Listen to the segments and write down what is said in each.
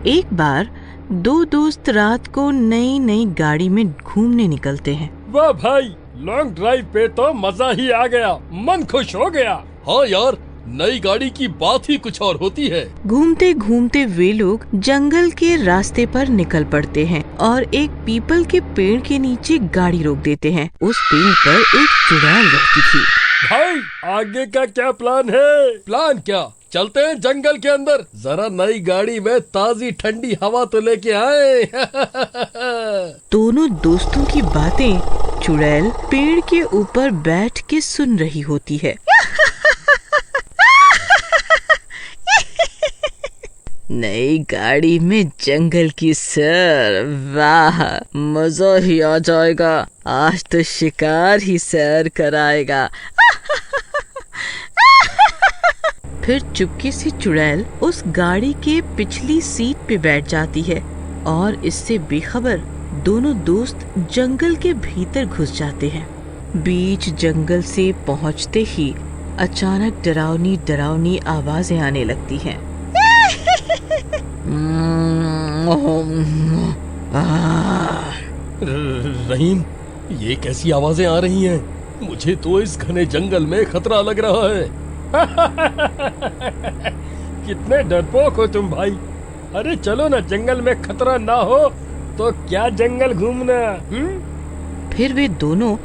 एक बार दो दोस्त रात को नई नई गाड़ी में घूमने निकलते हैं। वाह भाई, लॉन्ग ड्राइव पे तो मजा ही आ गया, मन खुश हो गया। हाँ यार, नई गाड़ी की बात ही कुछ और होती है। घूमते घूमते वे लोग जंगल के रास्ते पर निकल पड़ते हैं और एक पीपल के पेड़ के नीचे गाड़ी रोक देते हैं। उस पेड़ पर एक चुड़ैल रहती थी। भाई, आगे का क्या प्लान है? प्लान क्या, चलते हैं जंगल के अंदर, जरा नई गाड़ी में ताजी ठंडी हवा तो लेके आए। दोनों दोस्तों की बातें चुड़ैल पेड़ के ऊपर बैठ के सुन रही होती है। नई गाड़ी में जंगल की सैर, वाह मजा ही आ जाएगा। आज तो शिकार ही सैर कराएगा। फिर चुपके से चुड़ैल उस गाड़ी के पिछली सीट पे बैठ जाती है और इससे बेखबर दोनों दोस्त जंगल के भीतर घुस जाते हैं। बीच जंगल से पहुंचते ही अचानक डरावनी डरावनी आवाजें आने लगती हैं। रहीम, ये कैसी आवाजें आ रही हैं? मुझे तो इस घने जंगल में खतरा लग रहा है। कितने डरपोक हो तुम भाई। अरे चलो ना, जंगल में खतरा ना हो तो क्या जंगल घूमना। फिर वे दोनों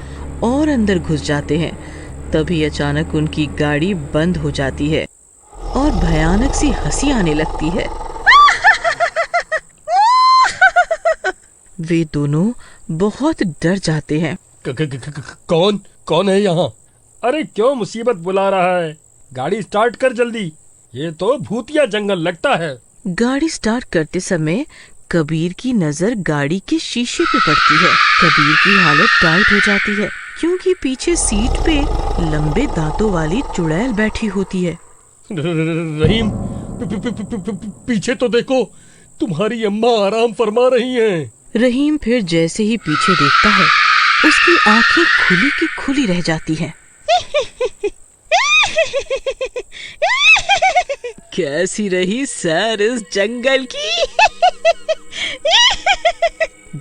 और अंदर घुस जाते हैं। तभी अचानक उनकी गाड़ी बंद हो जाती है और भयानक सी हंसी आने लगती है। वे दोनों बहुत डर जाते हैं। कौन है यहाँ? अरे क्यों मुसीबत बुला रहा है? गाड़ी स्टार्ट कर जल्दी, ये तो भूतिया जंगल लगता है। गाड़ी स्टार्ट करते समय कबीर की नजर गाड़ी के शीशे पे पड़ती है। कबीर की हालत टाइट हो जाती है क्योंकि पीछे सीट पे लंबे दांतों वाली चुड़ैल बैठी होती है। रहीम, पीछे तो देखो, तुम्हारी अम्मा आराम फरमा रही हैं। रहीम फिर जैसे ही पीछे देखता है, उसकी आंखें खुली की खुली रह जाती हैं। कैसी रही सैर इस जंगल की?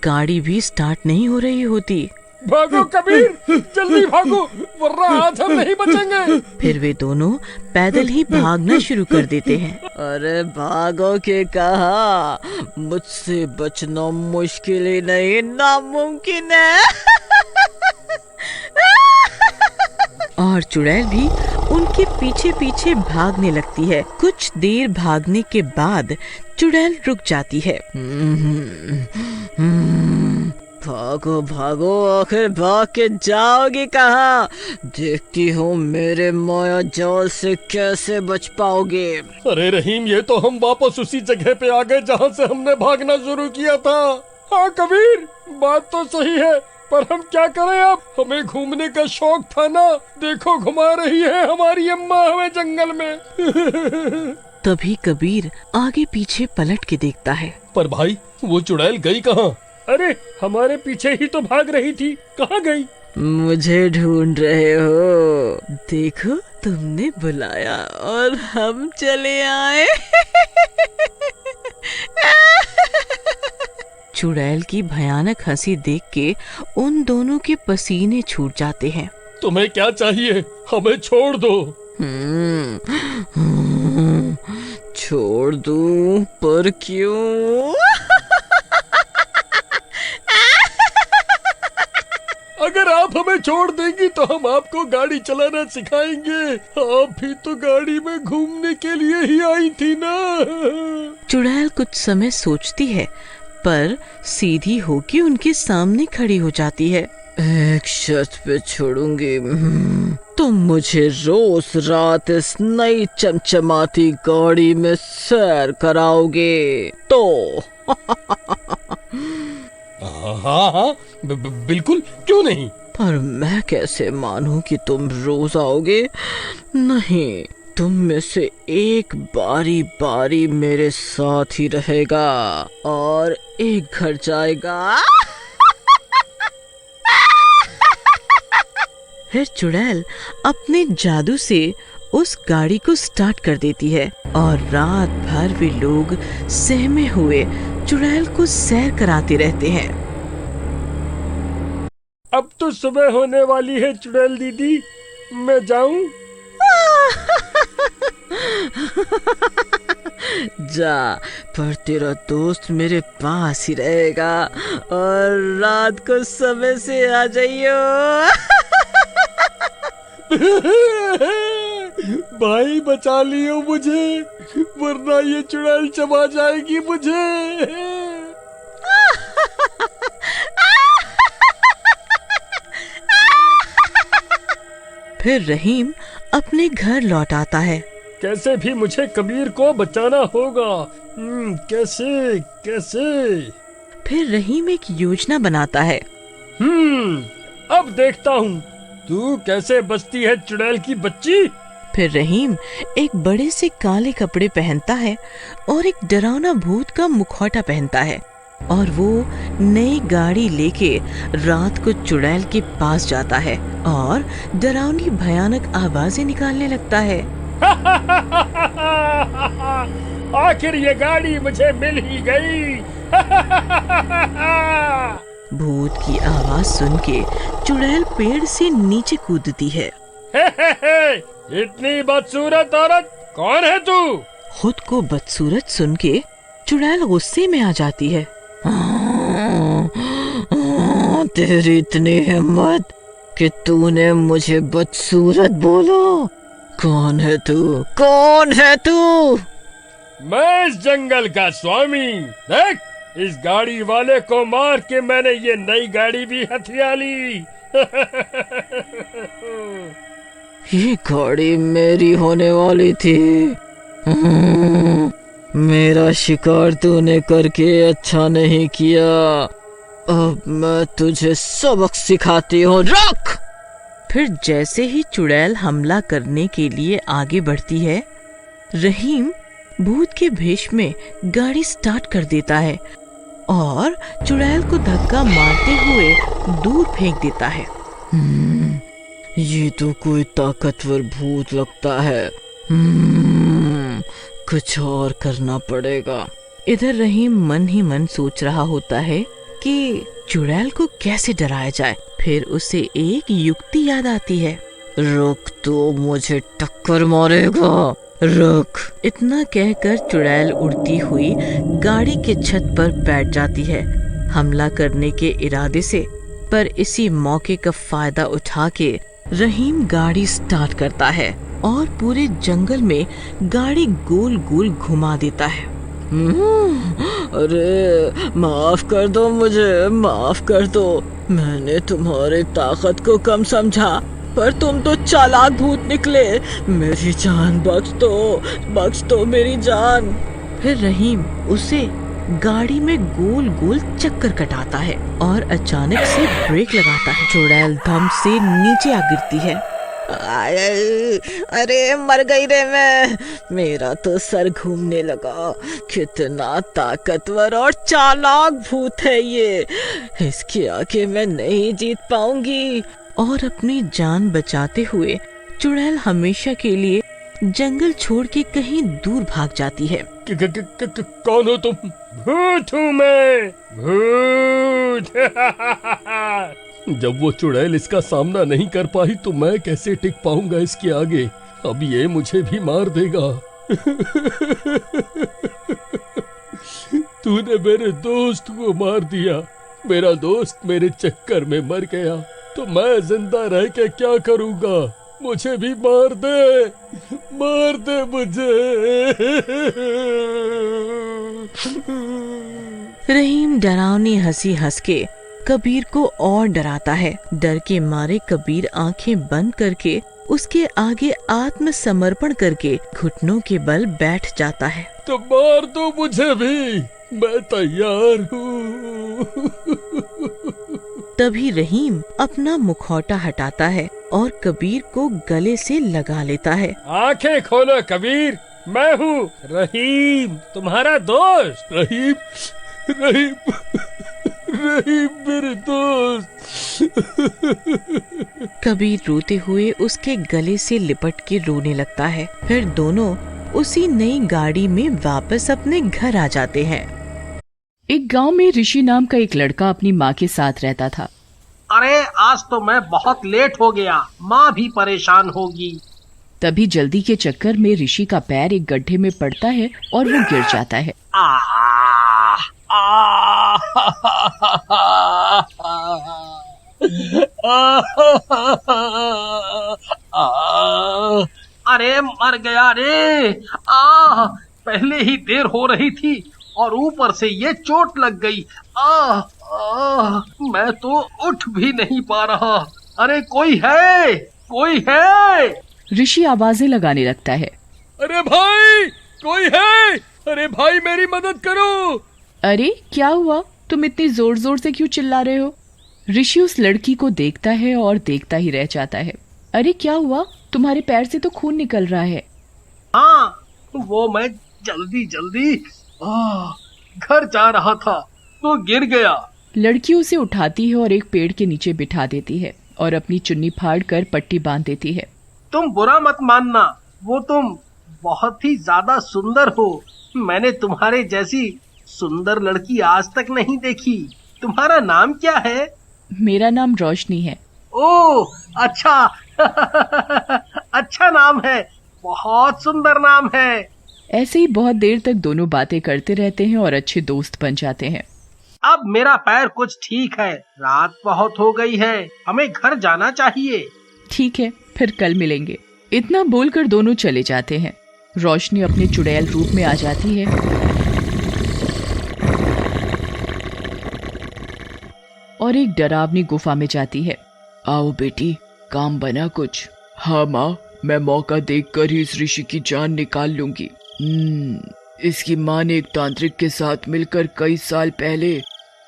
गाड़ी भी स्टार्ट नहीं हो रही होती। भागो कबीर, जल्दी भागो, वरना आज हम नहीं बचेंगे। फिर वे दोनों पैदल ही भागना शुरू कर देते हैं। अरे भागो के कहा, मुझसे बचना मुश्किल ही नहीं नामुमकिन है। और चुड़ैल भी उनके पीछे पीछे भागने लगती है। कुछ देर भागने के बाद चुड़ैल रुक जाती है। भागो भागो, आखिर भाग के जाओगे कहाँ? देखती हूँ मेरे माया जाल से कैसे बच पाओगे। अरे रहीम, ये तो हम वापस उसी जगह पे आ गए जहाँ से हमने भागना शुरू किया था। हाँ कबीर, बात तो सही है, पर हम क्या करें अब? हमें घूमने का शौक था ना, देखो घुमा रही है हमारी अम्मा हमें जंगल में। तभी कबीर आगे पीछे पलट के देखता है। पर भाई, वो चुड़ैल गई कहाँ? अरे हमारे पीछे ही तो भाग रही थी, कहाँ गई? मुझे ढूंढ रहे हो? देखो, तुमने बुलाया और हम चले आए। चुड़ैल की भयानक हंसी देख के उन दोनों के पसीने छूट जाते हैं। तुम्हें क्या चाहिए? हमें छोड़ दो। छोड़ दूं, पर क्यों? अगर आप हमें छोड़ देंगी तो हम आपको गाड़ी चलाना सिखाएंगे। आप भी तो गाड़ी में घूमने के लिए ही आई थी ना। चुड़ैल कुछ समय सोचती है, पर सीधी होके उनके सामने खड़ी हो जाती है। एक शर्त पे छोड़ूंगी, तुम मुझे रोज रात इस नई चमचमाती गाड़ी में सैर कराओगे तो। हाँ, बिल्कुल, क्यों नहीं। पर मैं कैसे मानूं कि तुम रोज आओगे? नहीं, तुम में से एक बारी बारी मेरे साथ ही रहेगा और एक घर जाएगा। फिर चुड़ैल अपने जादू से उस गाड़ी को स्टार्ट कर देती है और रात भर वे लोग सहमे हुए चुड़ैल को सैर कराते रहते हैं। अब तो सुबह होने वाली है चुड़ैल दीदी, मैं जाऊं? जा, पर तेरा दोस्त मेरे पास ही रहेगा और रात को समय से आ जाइयो। भाई बचा लियो मुझे, वरना ये चुड़ैल चबा जाएगी मुझे। फिर रहीम अपने घर लौट आता है। कैसे भी मुझे कबीर को बचाना होगा। कैसे कैसे? फिर रहीम एक योजना बनाता है। अब देखता हूँ तू कैसे बचती है चुड़ैल की बच्ची। फिर रहीम एक बड़े से काले कपड़े पहनता है और एक डरावना भूत का मुखौटा पहनता है और वो नई गाड़ी लेके रात को चुड़ैल के पास जाता है और डरावनी भयानक आवाजें निकालने लगता है। आखिर ये गाड़ी मुझे मिल ही गई। भूत की आवाज सुन के चुड़ैल पेड़ से नीचे कूदती है। इतनी बदसूरत औरत, कौन है तू? खुद को बदसूरत सुन के चुड़ैल गुस्से में आ जाती है। तेरी इतनी हिम्मत कि तूने मुझे बदसूरत बोला। कौन है तू? कौन है तू? मैं इस जंगल का स्वामी। देख, इस गाड़ी वाले को मार के मैंने ये नई गाड़ी भी हथिया ली। ये गाड़ी मेरी होने वाली थी। मेरा शिकार तूने करके अच्छा नहीं किया। अब मैं तुझे सबक सिखाती हूँ। रुक! फिर जैसे ही चुड़ैल हमला करने के लिए आगे बढ़ती है, रहीम भूत के भेष में गाड़ी स्टार्ट कर देता है और चुड़ैल को धक्का मारते हुए दूर फेंक देता है। ये तो कोई ताकतवर भूत लगता है। कुछ और करना पड़ेगा। इधर रहीम मन ही मन सोच रहा होता है कि चुड़ैल को कैसे डराया जाए। फिर उसे एक युक्ति याद आती है। रुक, तो मुझे टक्कर मारेगा। रुक! इतना कहकर चुड़ैल उड़ती हुई गाड़ी के छत पर बैठ जाती है हमला करने के इरादे से। पर इसी मौके का फायदा उठा के रहीम गाड़ी स्टार्ट करता है और पूरे जंगल में गाड़ी गोल गोल घुमा देता है। अरे माफ कर दो मुझे, माफ कर दो। मैंने तुम्हारी ताकत को कम समझा, पर तुम तो चालाक भूत निकले। मेरी जान बख्श दो मेरी जान। फिर रहीम उसे गाड़ी में गोल गोल चक्कर कटाता है और अचानक से ब्रेक लगाता है। चुड़ैल धम से नीचे आ गिरती है। अरे मर गई रे मैं। मेरा तो सर घूमने लगा। कितना ताकतवर और चालाक भूत है ये। इसके आगे मैं नहीं जीत पाऊंगी। और अपनी जान बचाते हुए चुड़ैल हमेशा के लिए जंगल छोड़ के कहीं दूर भाग जाती है। कौन हो तुम? भूत हूँ मैं, भूत। जब वो चुड़ैल इसका सामना नहीं कर पाई तो मैं कैसे टिक पाऊंगा इसके आगे। अब ये मुझे भी मार देगा। तूने मेरे दोस्त को मार दिया। मेरा दोस्त मेरे चक्कर में मर गया तो मैं जिंदा रह के क्या करूंगा? मुझे भी मार दे मुझे। रहीम डरावनी हंसी हंस के कबीर को और डराता है। डर के मारे कबीर आंखें बंद करके उसके आगे आत्मसमर्पण करके घुटनों के बल बैठ जाता है। तो मार दो मुझे भी, मैं तैयार हूँ। तभी रहीम अपना मुखौटा हटाता है और कबीर को गले से लगा लेता है। आंखें खोलो कबीर, मैं हूँ रहीम, तुम्हारा दोस्त। रहीम मेरे दोस्त। कबीर रोते हुए उसके गले से लिपट के रोने लगता है। फिर दोनों उसी नई गाड़ी में वापस अपने घर आ जाते हैं। एक गांव में ऋषि नाम का एक लड़का अपनी माँ के साथ रहता था। अरे आज तो मैं बहुत लेट हो गया, माँ भी परेशान होगी। तभी जल्दी के चक्कर में ऋषि का पैर एक गड्ढे में पड़ता है और वो गिर जाता है। अरे मर गया रे। पहले ही देर हो रही थी और ऊपर से ये चोट लग गई। मैं तो उठ भी नहीं पा रहा। अरे कोई है, कोई है? ऋषि आवाजें लगाने लगता है। अरे भाई, कोई है? अरे भाई, मेरी मदद करो। अरे क्या हुआ? तुम इतनी जोर जोर से क्यों चिल्ला रहे हो? ऋषि उस लड़की को देखता है और देखता ही रह जाता है। अरे क्या हुआ? तुम्हारे पैर से तो खून निकल रहा है। हाँ, वो मैं जल्दी घर जा रहा था तो गिर गया। लड़की उसे उठाती है और एक पेड़ के नीचे बिठा देती है और अपनी चुन्नी फाड़ कर पट्टी बांध देती है। तुम बुरा मत मानना, वो तुम बहुत ही ज्यादा सुंदर हो। मैंने तुम्हारे जैसी सुंदर लड़की आज तक नहीं देखी। तुम्हारा नाम क्या है? मेरा नाम रोशनी है। ओह अच्छा। अच्छा नाम है, बहुत सुंदर नाम है। ऐसे ही बहुत देर तक दोनों बातें करते रहते हैं और अच्छे दोस्त बन जाते हैं। अब मेरा पैर कुछ ठीक है, रात बहुत हो गई है, हमें घर जाना चाहिए। ठीक है, फिर कल मिलेंगे। इतना बोलकर दोनों चले जाते हैं। रोशनी अपने चुड़ैल रूप में आ जाती है और एक डरावनी गुफा में जाती है। आओ बेटी, काम बना कुछ? हाँ माँ, मैं मौका देखकर ही इस ऋषि की जान निकाल लूंगी। इसकी माँ ने एक तांत्रिक के साथ मिलकर कई साल पहले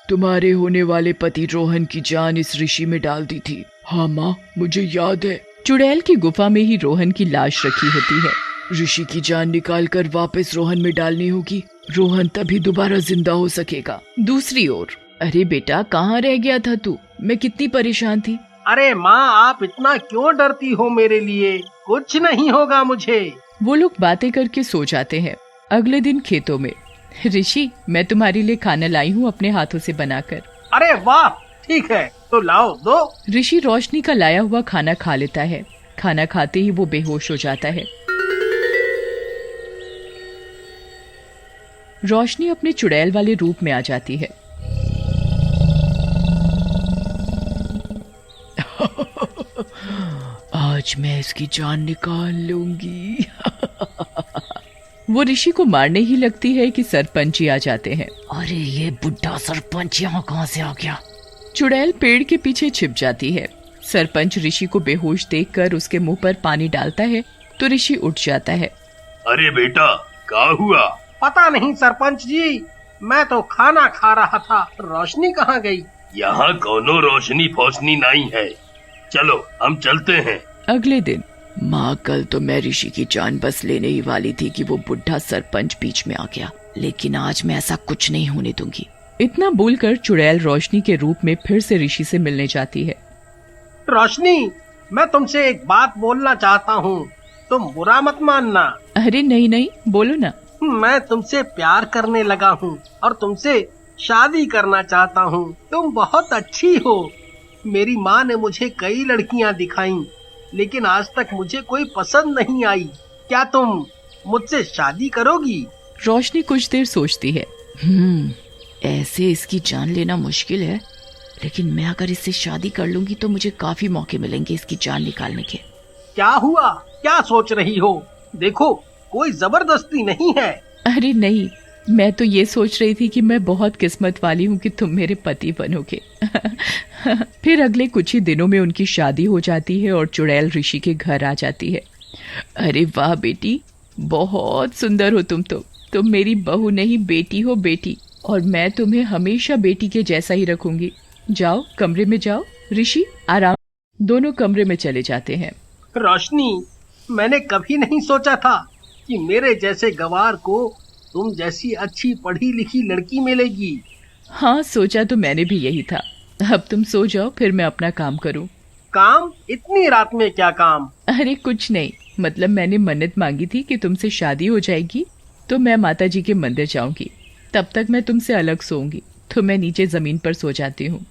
तुम्हारे होने वाले पति रोहन की जान इस ऋषि में डाल दी थी। हाँ माँ, मुझे याद है। चुड़ैल की गुफा में ही रोहन की लाश रखी होती है। ऋषि की जान निकालकर वापस रोहन में डालनी होगी। रोहन तभी दोबारा जिंदा हो सकेगा। दूसरी ओर, अरे बेटा, कहाँ रह गया था तू? मैं कितनी परेशान थी। अरे माँ, आप इतना क्यों डरती हो मेरे लिए? कुछ नहीं होगा मुझे। वो लोग बातें करके सो जाते हैं। अगले दिन खेतों में, ऋषि, मैं तुम्हारे लिए खाना लाई हूँ अपने हाथों से बनाकर। अरे वाह, ठीक है, तो लाओ दो। ऋषि रोशनी का लाया हुआ खाना खा लेता है। खाना खाते ही वो बेहोश हो जाता है। रोशनी अपने चुड़ैल वाले रूप में आ जाती है। आज मैं इसकी जान निकाल लूंगी। वो ऋषि को मारने ही लगती है कि सरपंच जी आ जाते हैं। अरे ये बुढ़ा सरपंच यहाँ कहाँ से आ गया? चुड़ैल पेड़ के पीछे छिप जाती है। सरपंच ऋषि को बेहोश देखकर उसके मुंह पर पानी डालता है तो ऋषि उठ जाता है। अरे बेटा, क्या हुआ? पता नहीं सरपंच जी, मैं तो खाना खा रहा था। रोशनी कहाँ गई? यहाँ कोनो रोशनी फोशनी नहीं है। चलो हम चलते हैं। अगले दिन, माँ, कल तो मैं ऋषि की जान बस लेने ही वाली थी कि वो बुढ़ा सरपंच बीच में आ गया, लेकिन आज मैं ऐसा कुछ नहीं होने दूंगी। इतना बोलकर चुड़ैल रोशनी के रूप में फिर से ऋषि से मिलने जाती है। रोशनी, मैं तुमसे एक बात बोलना चाहता हूँ, तुम बुरा मत मानना। अरे नहीं नहीं, बोलो ना। मैं तुमसे प्यार करने लगा हूँ और तुमसे शादी करना चाहता हूँ। तुम बहुत अच्छी हो। मेरी माँ ने मुझे कई लड़कियाँ दिखाईं, लेकिन आज तक मुझे कोई पसंद नहीं आई। क्या तुम मुझसे शादी करोगी? रोशनी कुछ देर सोचती है। ऐसे इसकी जान लेना मुश्किल है, लेकिन मैं अगर इससे शादी कर लूंगी तो मुझे काफी मौके मिलेंगे इसकी जान निकालने के। क्या हुआ? क्या सोच रही हो? देखो, कोई जबरदस्ती नहीं है। अरे नहीं, मैं तो ये सोच रही थी कि मैं बहुत किस्मत वाली हूँ कि तुम मेरे पति बनोगे। फिर अगले कुछ ही दिनों में उनकी शादी हो जाती है और चुड़ैल ऋषि के घर आ जाती है। अरे वाह बेटी, बहुत सुंदर हो तुम मेरी बहू नहीं, बेटी हो, बेटी। और मैं तुम्हें हमेशा बेटी के जैसा ही रखूंगी। जाओ, कमरे में जाओ। ऋषि आराम। दोनों कमरे में चले जाते हैं। रोशनी, मैंने कभी नहीं सोचा था कि मेरे जैसे गवार को तुम जैसी अच्छी पढ़ी लिखी लड़की मिलेगी। हाँ, सोचा तो मैंने भी यही था, अब तुम सो जाओ, फिर मैं अपना काम करूं। काम? इतनी रात में क्या काम? अरे कुछ नहीं, मतलब मैंने मन्नत मांगी थी कि तुमसे शादी हो जाएगी तो मैं माता जी के मंदिर जाऊंगी, तब तक मैं तुमसे अलग सोऊंगी, तो मैं नीचे जमीन पर सो जाती हूँ।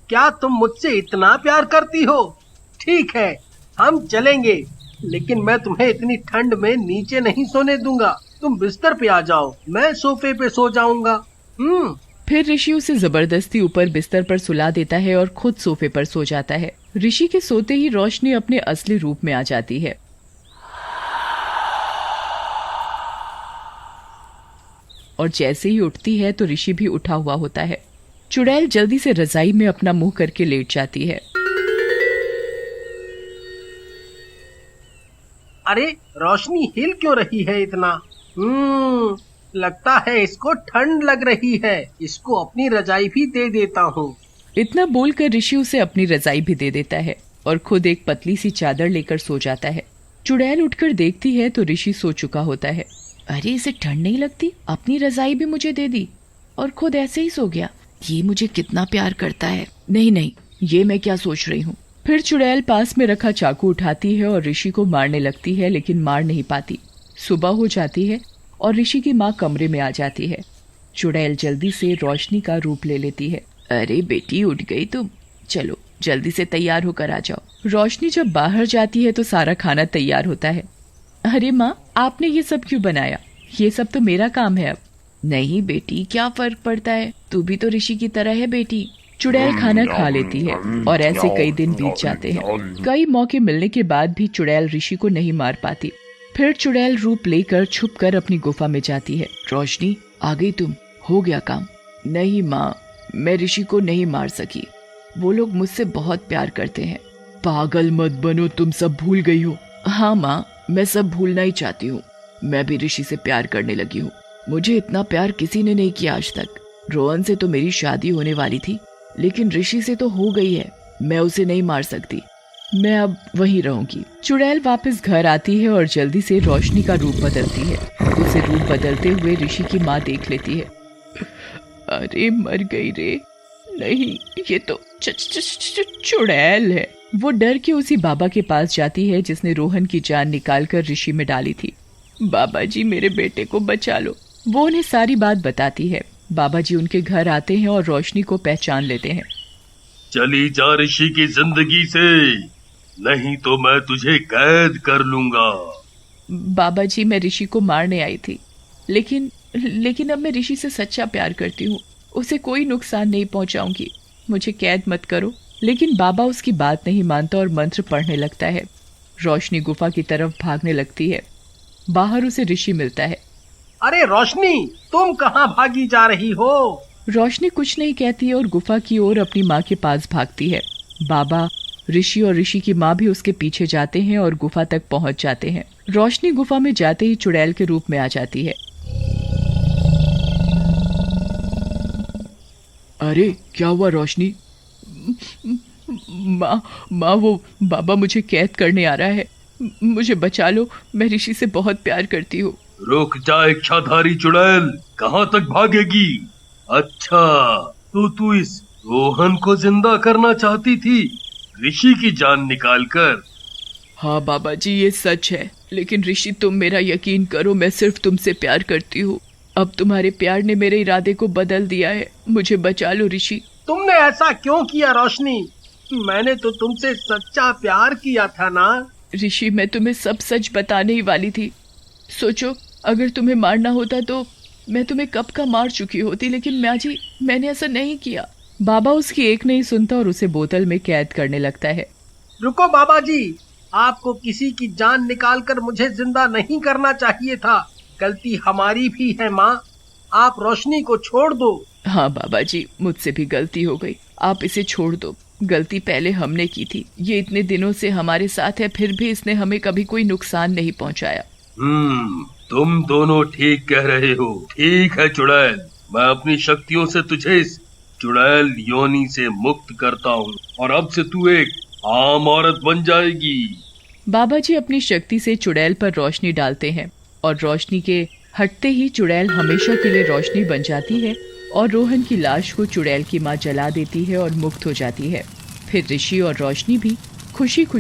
क्या तुम मुझसे इतना प्यार करती हो? ठीक है, हम चलेंगे, लेकिन मैं तुम्हें इतनी ठंड में नीचे नहीं सोने दूंगा। तुम बिस्तर पे आ जाओ, मैं सोफे पे सो जाऊंगा। फिर ऋषि उसे जबरदस्ती ऊपर बिस्तर पर सुला देता है और खुद सोफे पर सो जाता है। ऋषि के सोते ही रोशनी अपने असली रूप में आ जाती है। और जैसे ही उठती है तो ऋषि भी उठा हुआ होता है। चुड़ैल जल्दी से रजाई में अपना मुंह करके लेट जाती है। अरे रोशनी हिल क्यों रही है इतना? लगता है इसको ठंड लग रही है। इसको अपनी रजाई भी दे देता हूँ। इतना बोलकर ऋषि उसे अपनी रजाई भी दे देता है और खुद एक पतली सी चादर लेकर सो जाता है। चुड़ैल उठकर देखती है तो ऋषि सो चुका होता है। अरे इसे ठंड नहीं लगती, अपनी रजाई भी मुझे दे दी और खुद ऐसे ही सो गया। ये मुझे कितना प्यार करता है। नहीं, ये मैं क्या सोच रही हूँ। फिर चुड़ैल पास में रखा चाकू उठाती है और ऋषि को मारने लगती है, लेकिन मार नहीं पाती। सुबह हो जाती है और ऋषि की माँ कमरे में आ जाती है। चुड़ैल जल्दी से रोशनी का रूप ले लेती है। अरे बेटी, उठ गई तुम, चलो जल्दी से तैयार होकर आ जाओ। रोशनी जब बाहर जाती है तो सारा खाना तैयार होता है। अरे माँ, आपने ये सब क्यों बनाया? ये सब तो मेरा काम है अब। नहीं बेटी, क्या फर्क पड़ता है, तू भी तो ऋषि की तरह है बेटी। चुड़ैल खाना खा लेती है और ऐसे कई दिन बीत जाते हैं। कई मौके मिलने के बाद भी चुड़ैल ऋषि को नहीं मार पाती। फिर चुड़ैल रूप लेकर छुपकर अपनी गुफा में जाती है। रोशनी, आ गई तुम? हो गया काम? नहीं माँ, मैं ऋषि को नहीं मार सकी। वो लोग मुझसे बहुत प्यार करते हैं। पागल मत बनो, तुम सब भूल गई हो। हाँ माँ, मैं सब भूलना ही चाहती हूँ। मैं भी ऋषि से प्यार करने लगी हूँ। मुझे इतना प्यार किसी ने नहीं किया आज तक। रोहन से तो मेरी शादी होने वाली थी, लेकिन ऋषि से तो हो गई है। मैं उसे नहीं मार सकती। मैं अब वहीं रहूंगी। चुड़ैल वापस घर आती है और जल्दी से रोशनी का रूप बदलती है। उसे रूप बदलते हुए ऋषि की माँ देख लेती है। अरे मर गई रे। नहीं, ये तो चुड़ैल है। वो डर के उसी बाबा के पास जाती है जिसने रोहन की जान निकालकर ऋषि में डाली थी। बाबा जी, मेरे बेटे को बचा लो। वो उन्हें सारी बात बताती है। बाबा जी उनके घर आते हैं और रोशनी को पहचान लेते हैं। चली जा ऋषि की जिंदगी से, नहीं तो मैं तुझे कैद कर लूंगा। बाबा जी, मैं ऋषि को मारने आई थी, लेकिन अब मैं ऋषि से सच्चा प्यार करती हूँ। उसे कोई नुकसान नहीं पहुँचाऊंगी। मुझे कैद मत करो। लेकिन बाबा उसकी बात नहीं मानता और मंत्र पढ़ने लगता है। रोशनी गुफा की तरफ भागने लगती है। बाहर उसे ऋषि मिलता है। अरे रोशनी, तुम कहाँ भागी जा रही हो? रोशनी कुछ नहीं कहती और गुफा की ओर अपनी माँ के पास भागती है। बाबा, ऋषि और ऋषि की माँ भी उसके पीछे जाते हैं और गुफा तक पहुँच जाते हैं। रोशनी गुफा में जाते ही चुड़ैल के रूप में आ जाती है। अरे क्या हुआ रोशनी? माँ, वो बाबा मुझे कैद करने आ रहा है। मुझे बचा लो, मैं ऋषि से बहुत प्यार करती हूँ। रुक जा इच्छाधारी चुड़ैल, कहाँ तक भागेगी? अच्छा, तो तू इस रोहन को जिंदा करना चाहती थी, ऋषि की जान निकालकर? हाँ बाबा जी, ये सच है। लेकिन ऋषि, तुम मेरा यकीन करो, मैं सिर्फ तुमसे प्यार करती हूँ। अब तुम्हारे प्यार ने मेरे इरादे को बदल दिया है। मुझे बचा लो ऋषि। तुमने ऐसा क्यों किया रोशनी? मैंने तो तुमसे सच्चा प्यार किया था ना। ऋषि, मैं तुम्हें सब सच बताने ही वाली थी। सोचो, अगर तुम्हें मारना होता तो मैं तुम्हें कब का मार चुकी होती, लेकिन माँ जी, मैंने ऐसा नहीं किया। बाबा उसकी एक नहीं सुनता और उसे बोतल में कैद करने लगता है। रुको बाबा जी, आपको किसी की जान निकालकर मुझे जिंदा नहीं करना चाहिए था। गलती हमारी भी है माँ, आप रोशनी को छोड़ दो। हाँ बाबा जी, मुझसे भी गलती हो गई। आप इसे छोड़ दो। गलती पहले हमने की थी। ये इतने दिनों से हमारे साथ है, फिर भी इसने हमें कभी कोई नुकसान नहीं पहुंचाया। तुम दोनों ठीक कह रहे हो। ठीक है चुड़ैल, मैं अपनी शक्तियों से तुझे इस चुड़ैल योनि से मुक्त करता हूँ और अब से तू एक आम औरत बन जाएगी। बाबा जी अपनी शक्ति से चुड़ैल पर रोशनी डालते हैं और रोशनी के हटते ही चुड़ैल हमेशा के लिए रोशनी बन जाती है और रोहन की लाश को चुड़ैल की माँ जला देती है और मुक्त हो जाती है। फिर ऋषि और रोशनी भी खुशी खुशी